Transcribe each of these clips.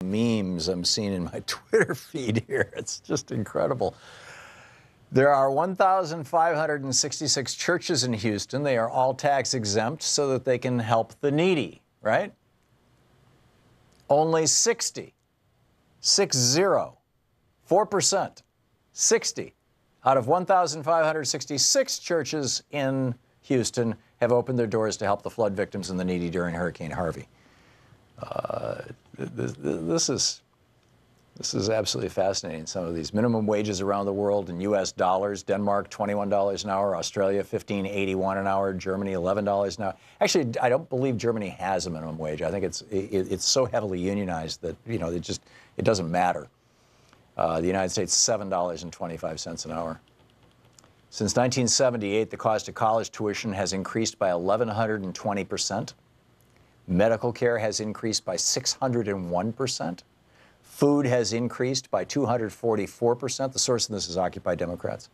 Memes I'm seeing in my Twitter feed here. It's just incredible. There are 1,566 churches in Houston. They are all tax exempt so that they can help the needy, right? Only 4%, 60 out of 1,566 churches in Houston have opened their doors to help the flood victims and the needy during Hurricane Harvey. This is absolutely fascinating. Some of these minimum wages around the world in U.S. dollars: Denmark $21 an hour, Australia $15.81 an hour, Germany $11 an hour. Actually, I don't believe Germany has a minimum wage. I think it's so heavily unionized that it doesn't matter. The United States $7.25 an hour. Since 1978, the cost of college tuition has increased by 1,120%. Medical care has increased by 601%. Food has increased by 244%. The source of this is Occupy Democrats.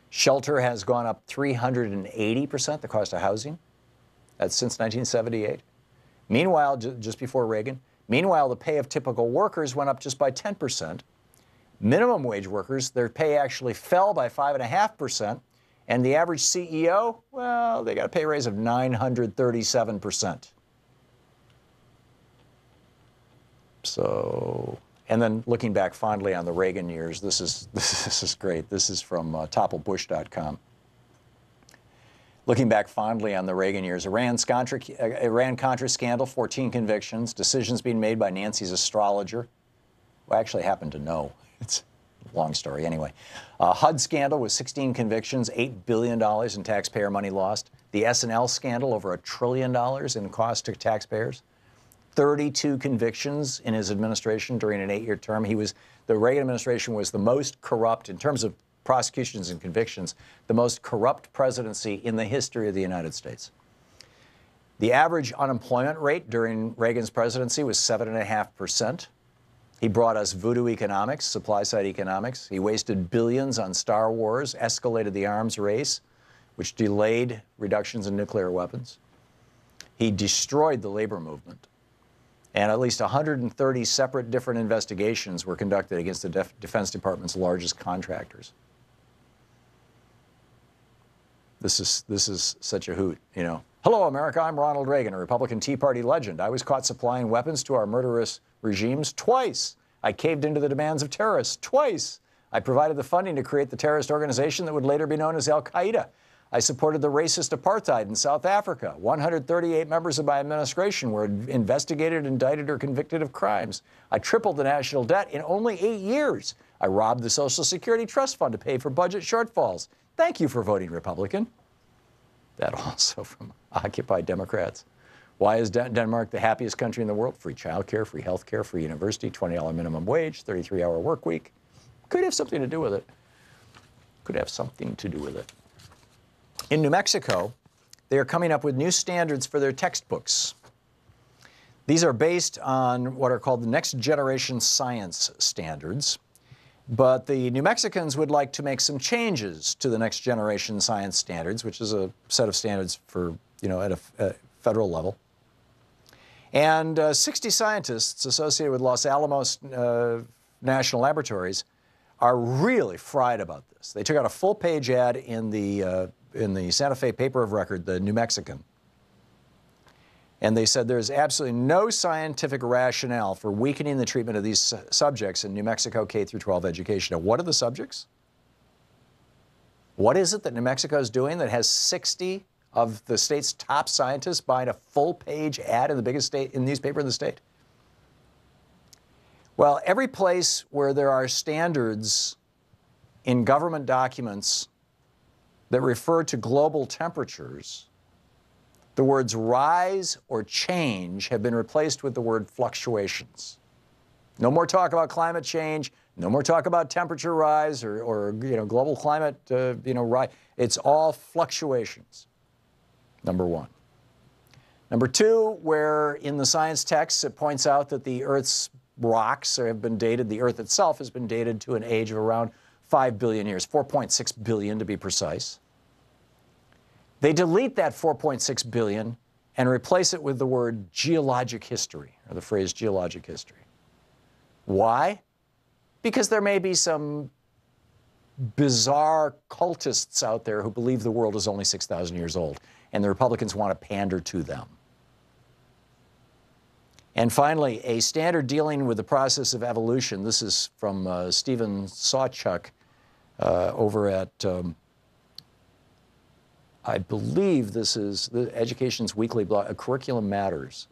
Shelter has gone up 380%, the cost of housing. That's since 1978. Meanwhile, just before Reagan, the pay of typical workers went up just by 10%. Minimum wage workers, their pay actually fell by 5.5%. And the average CEO, well, they got a pay raise of 937%. So, and then looking back fondly on the Reagan years, this is great. This is from topplebush.com. Looking back fondly on the Reagan years, Iran-Contra scandal, 14 convictions, decisions being made by Nancy's astrologer, who I actually happen to know. It's a long story anyway. HUD scandal with 16 convictions, $8 billion in taxpayer money lost. The S&L scandal, over $1 trillion in cost to taxpayers. 32 convictions in his administration during an 8-year term. The Reagan administration was the most corrupt, in terms of prosecutions and convictions, the most corrupt presidency in the history of the United States. The average unemployment rate during Reagan's presidency was 7.5%. He brought us voodoo economics, supply-side economics. He wasted billions on Star Wars, escalated the arms race, which delayed reductions in nuclear weapons. He destroyed the labor movement. And at least 130 separate different investigations were conducted against the Defense Department's largest contractors. This is such a hoot, you know. Hello, America. I'm Ronald Reagan, a Republican Tea Party legend. I was caught supplying weapons to our murderous regimes twice. I caved into the demands of terrorists twice. I provided the funding to create the terrorist organization that would later be known as Al-Qaeda. I supported the racist apartheid in South Africa. 138 members of my administration were investigated, indicted, or convicted of crimes. I tripled the national debt in only 8 years. I robbed the Social Security Trust Fund to pay for budget shortfalls. Thank you for voting Republican. That also from Occupy Democrats. Why is Denmark the happiest country in the world? Free childcare, free health care, free university, $20 minimum wage, 33-hour work week. Could have something to do with it. Could have something to do with it. In New Mexico, they are coming up with new standards for their textbooks. These are based on what are called the next generation science standards. But the New Mexicans would like to make some changes to the next generation science standards, which is a set of standards for, at a federal level. And 60 scientists associated with Los Alamos National Laboratories are really fried about this. They took out a full-page ad in the Santa Fe paper of record, the New Mexican. And they said there's absolutely no scientific rationale for weakening the treatment of these subjects in New Mexico K through 12 education. Now, what are the subjects? What is it that New Mexico is doing that has 60 of the state's top scientists buying a full-page ad in the biggest newspaper in the state? Well, every place where there are standards in government documents that refer to global temperatures, the words rise or change have been replaced with the word fluctuations. No more talk about climate change, no more talk about temperature rise or global climate rise. It's all fluctuations, number one. Number two, where in the science texts it points out that the Earth's rocks have been dated, the Earth itself has been dated to an age of around 5 billion years, 4.6 billion to be precise. They delete that 4.6 billion and replace it with the word geologic history, or the phrase geologic history. Why? Because there may be some bizarre cultists out there who believe the world is only 6,000 years old, and the Republicans want to pander to them. And finally, a standard dealing with the process of evolution. This is from Stephen Sawchuk over at, I believe this is the Education's weekly blog, Curriculum Matters.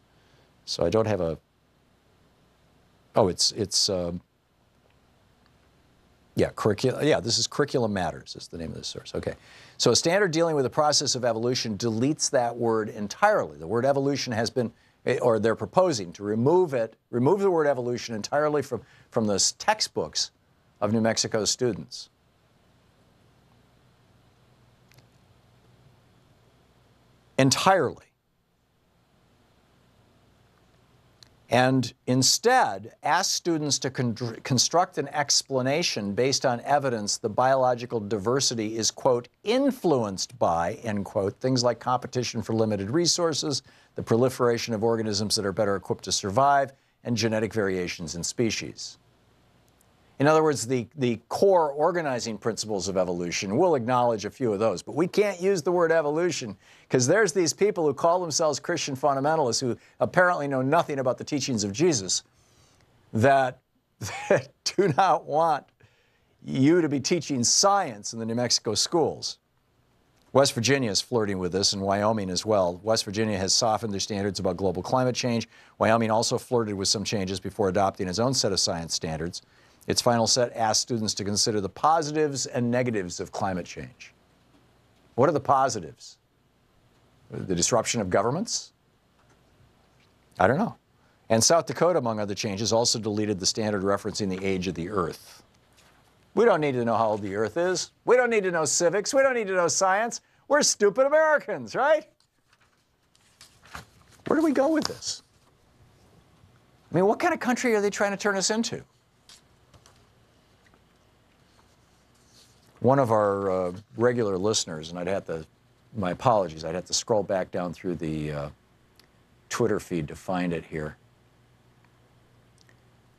So I don't have a, oh, yeah, this is Curriculum Matters is the name of this source. Okay. So a standard dealing with the process of evolution deletes that word entirely. The word evolution has been, or they're proposing to remove the word evolution entirely from the textbooks of New Mexico students. Entirely. And instead, ask students to construct an explanation based on evidence the biological diversity is, quote, influenced by, end quote, things like competition for limited resources, the proliferation of organisms that are better equipped to survive, and genetic variations in species. In other words, the core organizing principles of evolution, we'll acknowledge a few of those, but we can't use the word evolution because there's these people who call themselves Christian fundamentalists who apparently know nothing about the teachings of Jesus that do not want you to be teaching science in the New Mexico schools. West Virginia is flirting with this, and Wyoming as well. West Virginia has softened their standards about global climate change. Wyoming also flirted with some changes before adopting its own set of science standards. Its final set asks students to consider the positives and negatives of climate change. What are the positives? The disruption of governments? I don't know. And South Dakota, among other changes, also deleted the standard referencing the age of the Earth. We don't need to know how old the Earth is. We don't need to know civics. We don't need to know science. We're stupid Americans, right? Where do we go with this? I mean, what kind of country are they trying to turn us into? One of our regular listeners, and my apologies, I'd have to scroll back down through the Twitter feed to find it here.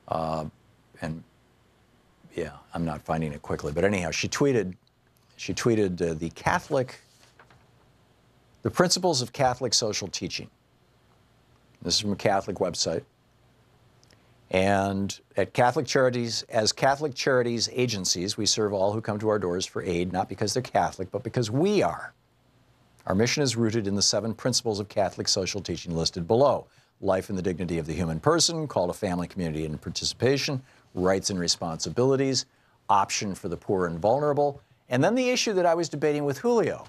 And yeah, I'm not finding it quickly, but anyhow, she tweeted the principles of Catholic social teaching. This is from a Catholic website. And at Catholic Charities, as Catholic Charities agencies, we serve all who come to our doors for aid, not because they're Catholic, but because we are. Our mission is rooted in the 7 principles of Catholic social teaching listed below. Life and the dignity of the human person, call to family, community, and participation, rights and responsibilities, option for the poor and vulnerable, and then the issue that I was debating with Julio.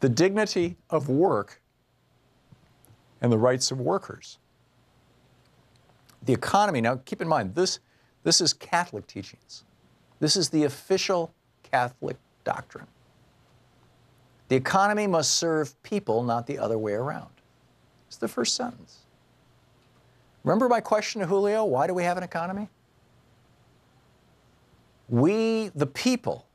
The dignity of work and the rights of workers. The economy, now keep in mind, this is Catholic teachings. This is the official Catholic doctrine. The economy must serve people, not the other way around. It's the first sentence. Remember my question to Julio, why do we have an economy? We, the people,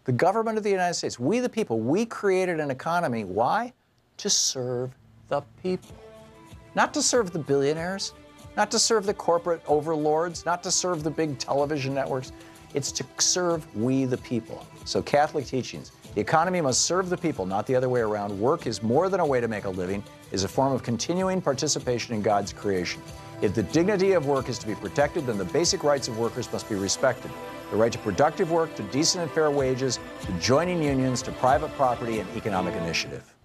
the government of the United States, we the people, we created an economy. Why? To serve the people. Not to serve the billionaires, not to serve the corporate overlords, not to serve the big television networks. It's to serve we the people. So Catholic teachings, the economy must serve the people, not the other way around. Work is more than a way to make a living, is a form of continuing participation in God's creation. If the dignity of work is to be protected, then the basic rights of workers must be respected. The right to productive work, to decent and fair wages, to joining unions, to private property and economic initiative.